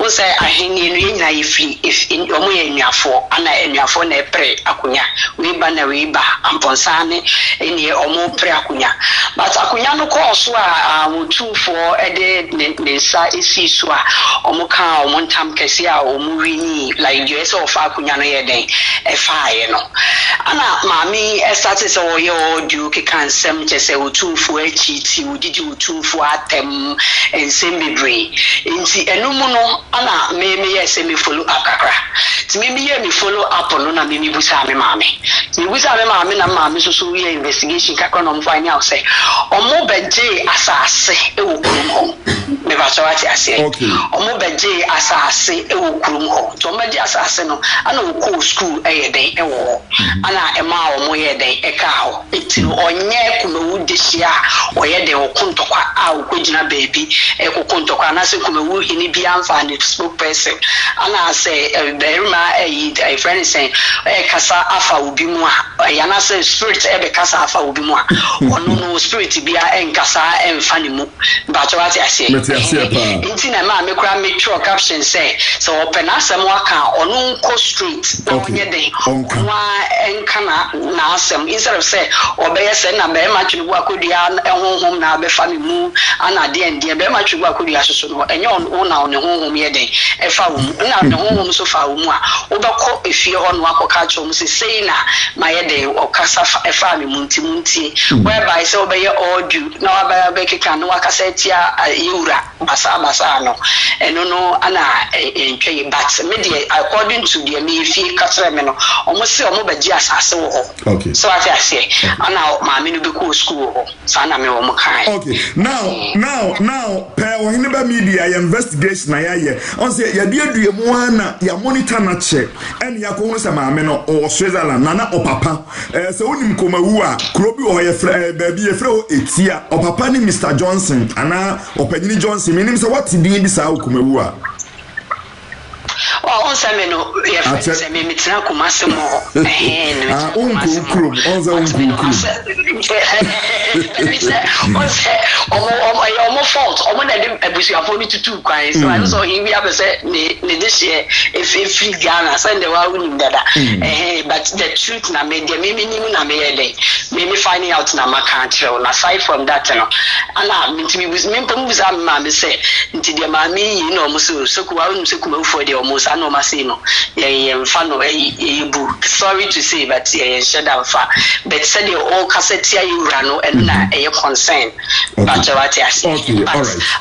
Was I hang in if in your way in your four and I in your phone a pray acunya, we ban a reba and ponsane in your omo pre acunya. But acunya no course were 2 for a day, Nessa is Siswa, Omoka, or Montam Cassia, or Murini, like US of acunya day, a fire, no. Ana mami started so yo do can sem just say 2 for a cheat you did you 2 for atem and same bebre inti enumu no ana me yes me follow up kakra ti me me follow up no na me busa me mami na mami so we investigation kakra no find out say omo beje asase e wo kurum ho me ba so ati ase omo beje asase e wo kurum ho to beje asase no ana wo ko school e den e wo ana ema omo ye den e ka ho eti onye kumewu dehia oye den okontokwa a okogina baby e kokontokwa na se kumewu hini bi amfa ne spokesperson ana say berima a friend saying e kasa afa obi mu a ya na say spirit e be kasa afa obi mu a ono no spirit bia enkasa emfa ne mu ba to what I say enti na ma me kura me throw caption say so open asem waka ono nko street onye den wa enkana na asem instead of say obeye say na be ma Trebo Akodua ehonhom na be fa me mu ana de ende be ma Trebo Akodua soso no enye on na on ehonhom ye den e fa wo na ne honhom so fa wo mu a obekọ efie ho no akoka cho mu say na ma ye den okasa e fa me mu nti whereby say obeye audio na wa be keka no akasa etia yura basa no eno no ana entwe but me dey according to the me fie katra me no omo say omo beji asase wo ho so I say ana maami no be ko school ho so ana me wo mo kan okay now per Ohiniba media investigation na ya on say ya de aduemu ana ya monitor na che en ya ko hu say maami no o Switzerland na o papa say onim komawu a krobi o ye baby ye fre o etia o papa ni Mr Johnson ana opanyini Johnson menim say what din bi sa komawu a on say me no ye say me metina kumase mo omo fault omo na dem abusuafo ni tutu kwan so I so he we have say ne this year if free Ghana send the wa win dada but the truth na me dey me na me dey me finding out na ma country na aside from that no ana me was me pambuza ma me say nti de ma me yi no mo so kuwa no so kuma ufo de omo sa no ma say no ye mfano bu sorry to say but ye sheda mfa but said the all cassette you rano and na a concern but what I say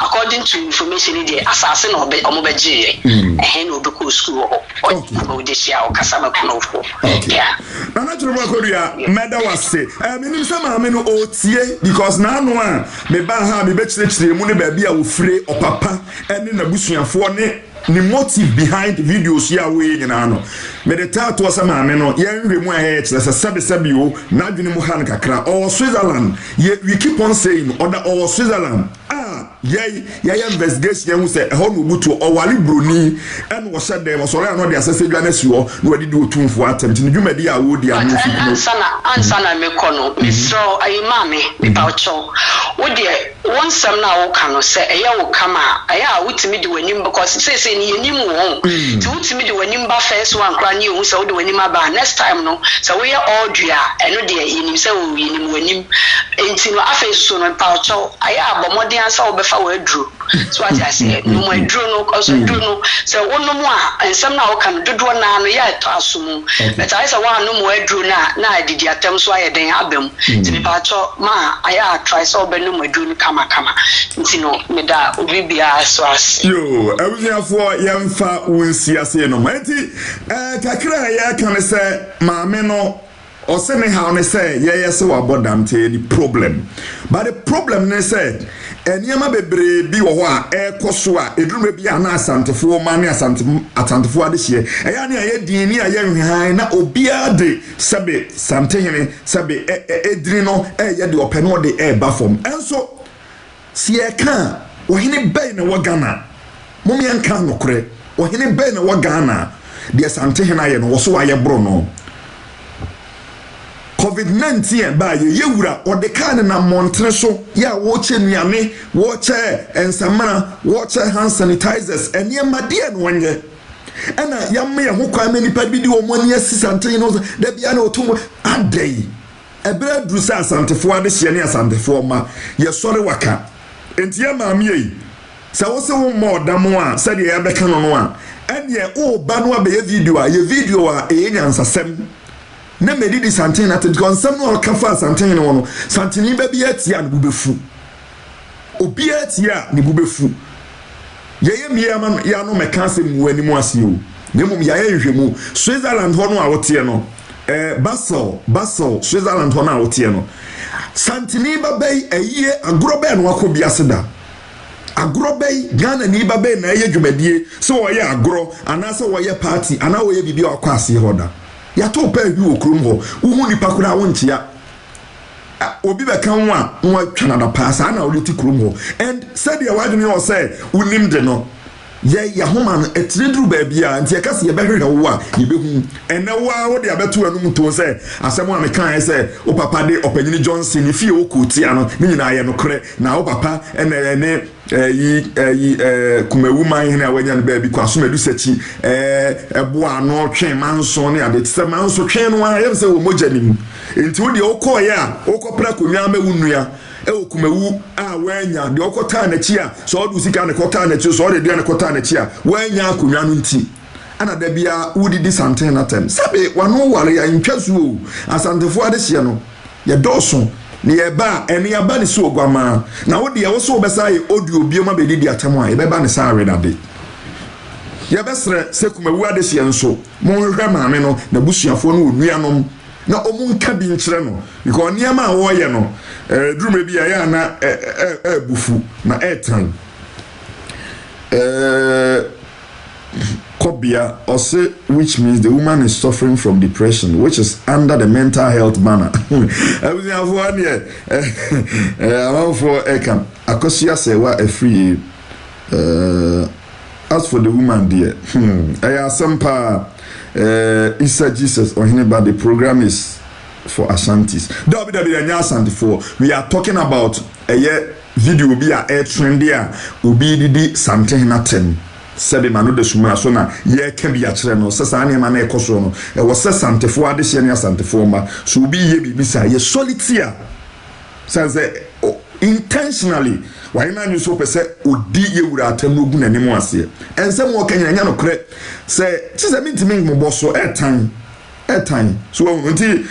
according to information the assassin or omobeji and no be school or this year or kasama kunofo yeah na Trebo Akodua meda wase menim say ma me no otie because na no a me ba ha me be chire mu ne ba bia wo fire opapa ene na busuafo ne the motive behind videos ya we nyina no me the tattoo asama me no ye nwe mu ahe kire sabe o na dwene mu han kakra or Switzerland we keep on saying other or Switzerland yeah investigation hu say ho no butu o wali broni en wo hye dem so no de asese dwa na si ho no wadi do tumfo atem tin dwumadi a wo di anu fi ansa na me kono me so ayi mame me pa cho wo de won sam na wo kanu say eya wo kama eya wutimi de wanim because say ni yenim wo ti wutimi de wanim ba first one kra ni hu say wo de wanim aba next time no so we all dua eno de yenim say wo yenim wanim enti no afa so no pa cho aya abomodin ansa wo befa wo adru so what I say no mo adru no cause adru no say wonu mu a ensam na wo kan dodo na no ya to asomu but I say one no mo adru na adidi atem so aye den abem ti pa cho ma aya try so be no mo adru no kama kama nti no meda obi bia so as yo abusuafo yemfa wonsi ase no mati kakra ya kan say maame no o se me how ne say ye se wabodam te the problem but the problem ne say eniema bebre bi wo ho a ekoso a eduruma bi ana asantefo ma ne asantefo ade hye eya ne aye din ni aye hwan na obia de sebe santehene sebe edri no ye de openo de ba fom enso sie ka ohene bɛn na wagana mom yanka nokre ohene bɛn na wagana de santehene aye no wo so aye bro no COVID-19 ba ye wura odeka na montre so ya wo che nuane wo che ensamana wo che hand sanitizers enie made no wonye ana yamme ye ho kwa nipa bi di wo moni asisante no da bia na otum adai ebra dru sa asantefo ade hye ne asantefo ma ye sori waka enti ya maame yi sa wo se wo mo damo a se de ya beka no no a ene o ba no abe ye video a e nyansasem na medidi santin at gonsam no kafa santin no no santini ba bi atia ne bubefu obi atia ne bubefu yeye miama ya no meka se mu animu ase o nemum ya hwehwemu Switzerland ho no a wote no Basel Switzerland ho no a wote no santini ba bai aye agorobe no akobi aseda agorobei Ghana ni ba bai na aye dwumadie se wo ye agoro ana se wo ye party ana wo ye bibi akwase hoda ya to pa hu okrum ho uhu nipa kura wonchia obi be kan wa nwa twana da paasa na oliti krum ho and said ya wadwene o say unim de no ye ya homa no etredru ba bia nti e kase ye behwe wo a ye behu ene wa wo de abeto anum to say asem a me kan say o papa de opanyini Johnson ni fie okoti ano ni nyina ye no kre na o papa ene kumewu man na wanya ne ba bi kwaso medu sachi ebo ano twen manso ne ade tse manso twen no a ye say wo mojanim nti wo de okoye a okopra konwa ma wunua okumewu a wanya de okota na chi a so odu sika ne kota na chi so ode de ne kota na chi a wanya akonwa no nti ana da bia wudidi santen na tem sabe wano ware ya ntwasu asantefo ade hye no ye doso ne ye ba ene ya ba ne so ogwama na wo de ye wo so obesa ye odu obioma be didi atam a ye be ba ne sa redade ye besre se kumewu ade hye nso mo hwehwe maame no na busuafo no onuanom na omunka bi nkyere no because niam a wo ye no drume bi ya na bufu na etan Kobia also, which means the woman is suffering from depression, which is under the mental health banner. Everything I've one here. I'm for Ekam. Akosia say what a free. As for the woman, dear, I have some power. Isa Jesus or anybody. The program is for Ashantis. We are talking about a year video be a air trendy. Ubi di something nothing. Sebe manu de suma so na ye ka bi akere no sesa na ma na ekoso no e wo sesantefo ade hye ne asantefo ma so bi ye bi bisa ye solitaire sense intentionally why na nyu so pese odi ye wura atam no gu nanim ase ensem wo kanya nya no kre se chise mintimi mo boso etan so nti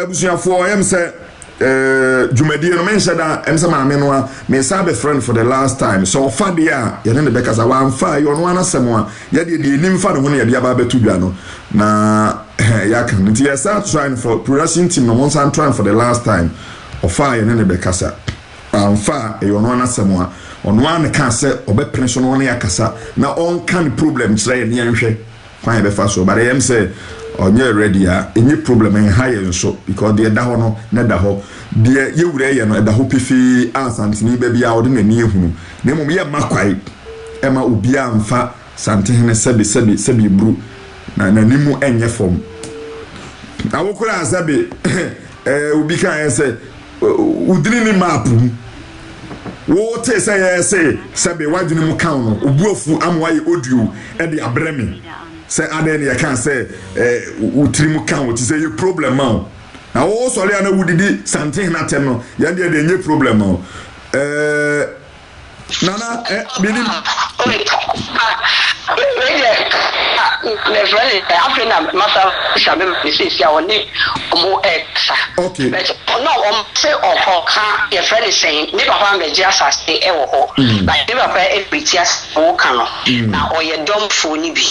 busuafo yem se Jumadi no mention that em sama me no a me sabe friend for the last time so fa dia ye ne be kasa wan fa yo no anasem a ye de nim fa no ho ne ye bia ba betu dwa no na ya kan nti ye start trying for production team no once and trying for the last time of fa ye ne be kasa fa yo no anasem a ono an ka se obepren no ne yakasa na on kan problem kire ye ne nhwe kwan be fa so but em say onye ready any problem in higher so because the da ho no na da ho de ye wure ye no da ho pifi asantini ba bia ode nani ehunu na mom ye makwai e ma obi amfa santene sebi bru na nanimu enye fom awokura asabe obi kan say udini ni mapu wo te say sebe wadwene mu kan no obuafu amwaye audio e de abremi say aden ya kan say utrimu kan what say your problem now na wo so le na wudidi santin na tem no ya de nye problem now nana bini friend Africa master shabe say oni omo exa okay but no say okoka your friend is saying me papa me just say e wo ho like me papa e pitias wo kan no na oye dom fo ni bi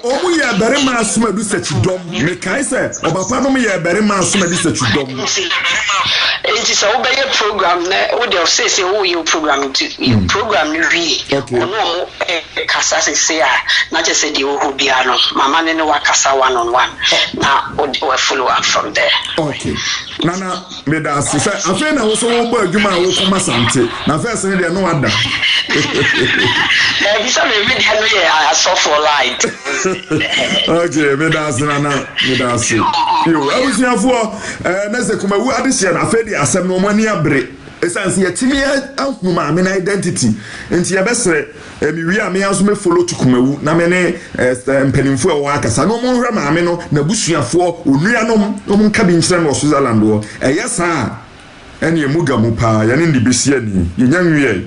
omo ye bere ma asoma du sechi dom me kai say obapa no me ye bere ma asoma du sechi dom it is a be program na wo dey say wo you program you program ni wi ono kasa say na just say the who be ano mama ne wa kasa one on one na we follow up from there. Okay nana me da say afa na wo so wo bo adwuma wo kuma sante na first ne de no ada bisa me me de no ya so for light. Okay me da say nana me da say yo abusiafo na se kuma wu ade hye na afa di asem no mani abre esanse yetimi ahuma me na identity enti yebesere emi a me aso me follow to kumawu na me ne mpanimfo e wo akasa no mo hwe maame no na busuafo onuanom no mo nka bi nkyere no Switzerland wo eyesa ene emuga mu pa ya ne ndibesi ani yenyanwie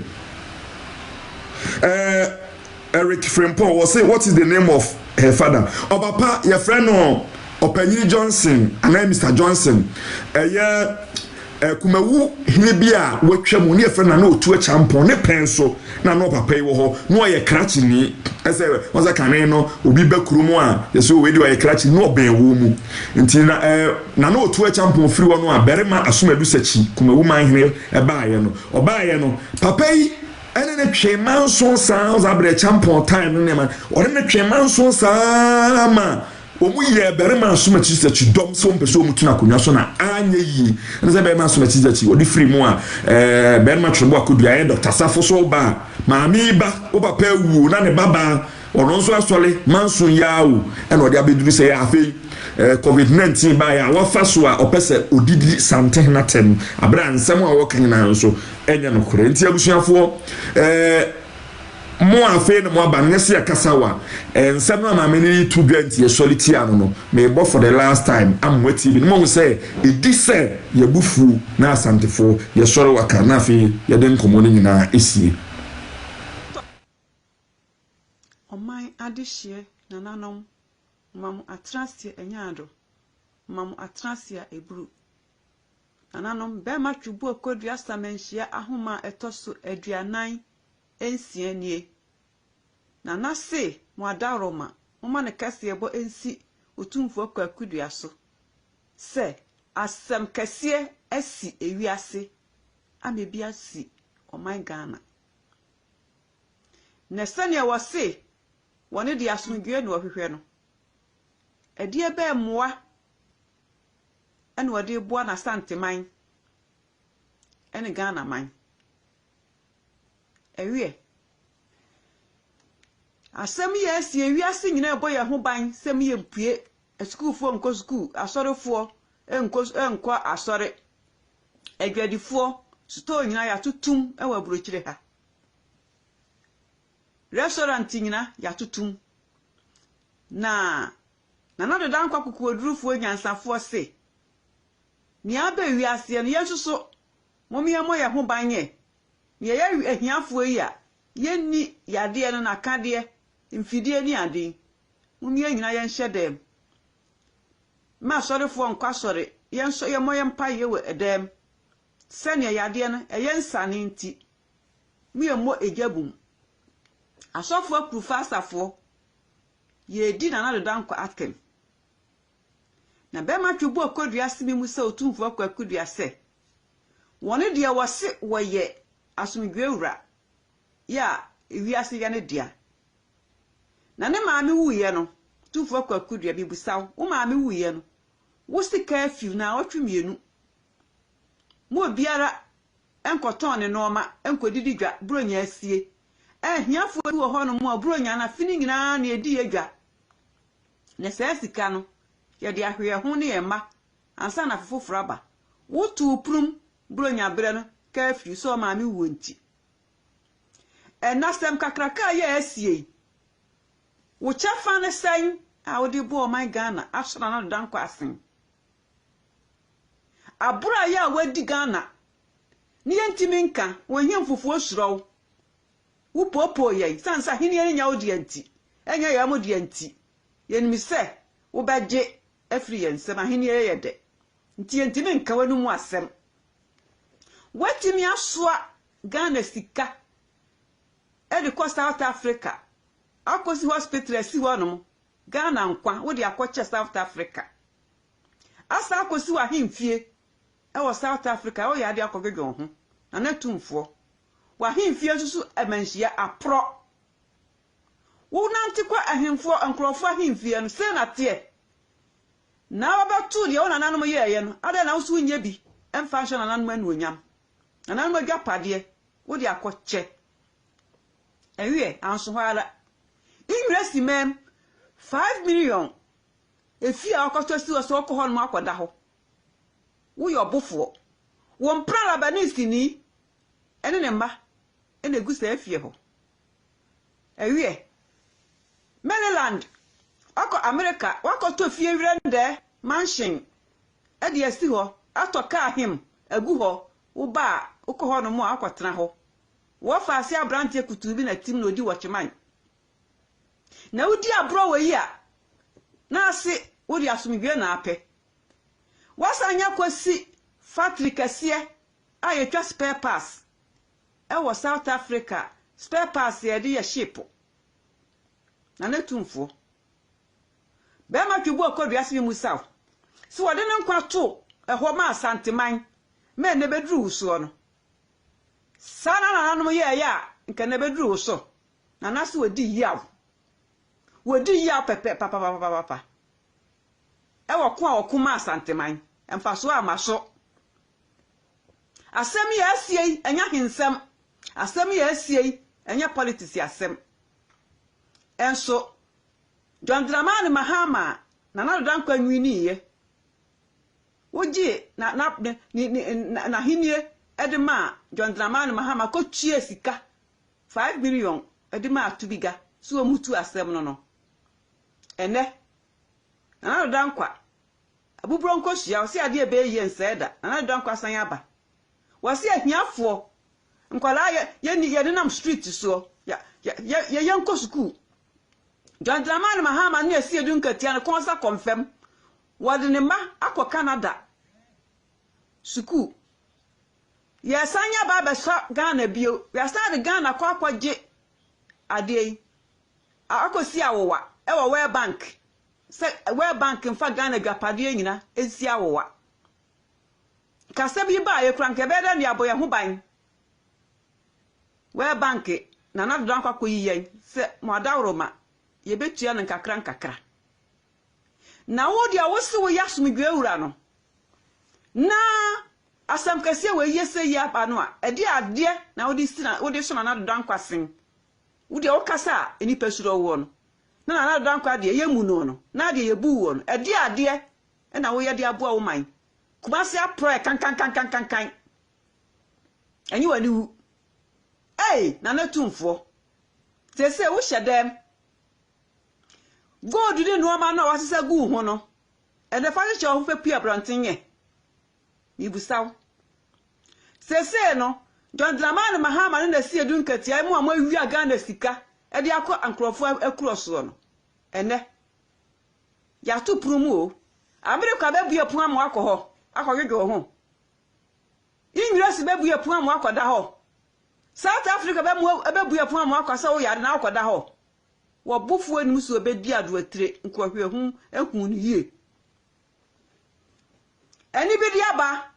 Eric Frimpong was say what is the name of her father Obapa your friend no Opanyini Johnson and Mr Johnson kumawu hine bia watwam ne efe na na otu a champon ne penso na no papa yi wo ho no ye krachi ni ese wonza kane no obi bakuru a yeso we di ye krachi no ben wo mu nti na otu a champon firi wo no a berema asomadu sachi kumawu man hine e baaye no obaaye no papa yi ene ne twema so saa za bre champon time no ne man ore ne twema so saa ma omu ye berema asoma chisachi dom so mpeso omu tuna konwa so na anya yi nze berema asoma chisachi odi free mu a berema trobo akodua ye Dr. Safo so ba maami ba o papa wu na ne baba ono nso asole manso yawo ena odi abeduru se ya afei COVID-19 ba ya wafa so a opese odidi santen na tem abra nsem a wokan na nso enya no kore nti abusuafo mo afe no mo abanese akasawa ensem na maame ni to grant ye solity ano no me bo for the last time am wati bi mo say edi say ye bufu na asantefo ye soro waka na afi ye den komo ni nyina esie omai adihye nananom mamu atrasie enyado mamu atrasia ebru nananom be ma twubu okodu asamenhia ahoma etoso aduanan ensie nie nana se mo adaroma mo ne kase ebo ensi otumfo akudua so se asem kase asi ewiase amebi asi oman Ghana ne sane wo se woni de asomdwe no hwehwe no edie be moa ene wode boa na santeman ene Ghana man ewie asem ye asi ewiase nyina ebo ye ho ban sem ye mpue eskuufo nko skuu asorefo enko asore edwadifo sto nyina ya tutum ewa aburochire ha restaurant nyina ya tutum na do dan kwa kukuodurufo nyansafo se ni aba ewiase no yesuso momiamo ye ho banye ni ye ahiafo yi a yenni yade no na kade mfidie ni ade mumie nyina ye nhye dem ma sorefo nkwa sore yenso ye moye mpaye we edem sene yade no eye nsane nti miemo ejabum asofo akufa asafo ye di na do dan kwa atem na be ma twubu okodua simi mu se otumfo akudua se woni de wose woye asumdwe wura ya ewiase ya ne dia na ne maame wuye no tumfo akudua bibusaw wo maame wuye no wo sika afiu na otwemienu mo biara enkoton ne noma enkodidi dwa bronya asie hiafo wo ho no mo bronya na fini nyina na edi adwa ne se sika no ye de ahwe ho ne yema ansa na foforo aba wo tu prum bronya bre no ka afiu so maame wonti enasem kakraka ye asie wo chafa ne san a wo de bo my Ghana asra na dan kwa asen abura ya wadi Ghana ni yentimi nka wo hemfufuo suro wo popo ye sansa hini nya odi anti enya ya modi anti yenimi se wo beje afri yensem hini ye de nti ntimi nka wanu mu asem watimi asoa Ghana sika edi ko South Africa akosi hospital esi wonom Ghana nkwa wo de akwache South Africa asa akosi wa himfie ewo South Africa wo ya de akogege ho na natumfo wa himfie susu emanhia apro wo nanti kwa ahemfo ankrofo himfie no se na te na wabatu de wo nananom ye no ade na wo su nya bi emfa hye nananom anu onyam nananom agapade wo de akwache ewie anso hala ingresi mem 5 million efi akoto si so ko hon ma akoda ho wo yo bofo wo mpra labanisi ni ene ne mba ene gusa afie ho ewie Maryland ako America wakoto fie wirende mansion e de asi ho atoka him agu ho wo ba uko ho no mo akotena ho wo fa ase abrante kutubi na tim no di watchman na udi abro we ya na ase odi asomdwe na ape wasanya kwasi factory kase ayetwa spare parts e wo South Africa spare parts ye de ya ship na netumfo be ma twibu okodua se mu saw si wode ne nkwa to ho ma asanteman me ne bedru so no sana na nanom ye ya nke ne bedru so na nase wodi yaw pepe papa e wo ko okuma asanteman emfaso amaso asem ya asie enya hinsem asem ya asie enya politics asem enso John Dramani Mahama na nadodan kwa nwini ye woji na hinie edema John Dramani Mahama ko tue sika 5 million edema atubiga so mutu asem no ene na nadodan kwa abubro nkohia wose ade ebe ye nseda na nadodan kwa san aba wose ahiafo nkwala ye ni ye nam street so ye yanko school John Dramani Mahama ni esi edu nkatia na konsa confirm wode ne ma akọ Canada school ye sanya ba be so Ghana bio ya start Ghana kwa akwaje ade akosi awowa e wo World Bank se World Bank mfa Ghana gapade nyina esi awowa kase bi ba ye kranke be da ni aboye ho ban World Bank na nadodo akwa koyiyen se mo adawroma ye betua na nkakra na wodi awosi wo yasomdwe wura no na asam kase we yese ya pa no a ede ade na wodi sina wodi so na nadodo ankwasen wodi okasa eni pesuro wo no na nadodo ankwa de ye mu no na de ye bu wo no ede ade na wo ye de aboa wo man kubase apro kan enyi wani wu na natumfo sese wo hyedem God didn't know man no wasisa gu ho no e de fa che ho fe pia brantenye mi busaw sese no John Dramani Mahama na si edu nkatia mu amawi Ghana sika e de akọ ankrofo akroso no ene ya to promo o America be bua pon am akọ ho akọgege ho English be bua pon am akọ da ho South Africa be bua pon am akọ sa wo ya na akọ da ho wo bufu enu so obedi ado atire nkwahwe hu ehun yie eni bidi aba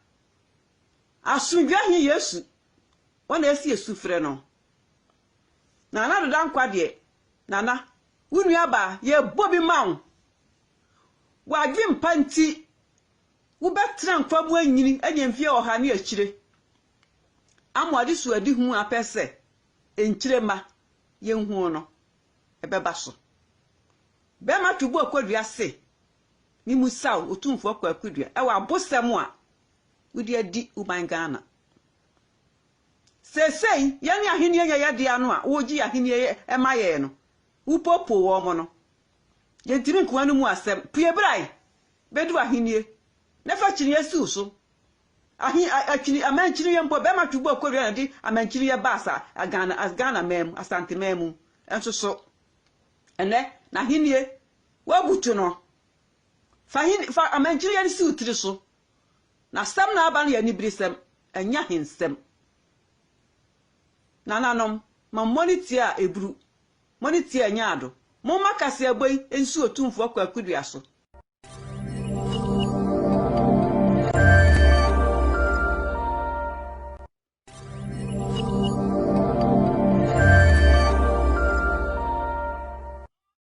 asundwa hi Yesu wona esi esufre no na na do nkwa de nana unu aba ye bobi mawo wa gwi mpanti wo betra nkwa mu anyini anyemfie oha ne akire amwade so adi hu apese enchirema ye hu no ebeba so be ma tubu akwadua se ni musaw otumfo akwadua e wa bosem a wudi adi uban Ghana sesei yani ahenie ya de anu a woji ahenie e maye no upopo wo mo no ye ntimi nkwanu mu asem pie brai bedu ahenie na fa chiri Yesu so ahi akini amanchiri yempo be ma tubo ko ria di amanchiri ye basa Ghana mem asante memu enso so ene na hinie wabutu no fa amanchiri ye si utiri so na sam na aba no ye ni brisem enya hensem nananom ma monitia ebru monitia nya ado mo makase aboy ensu otumfo kwa akudua so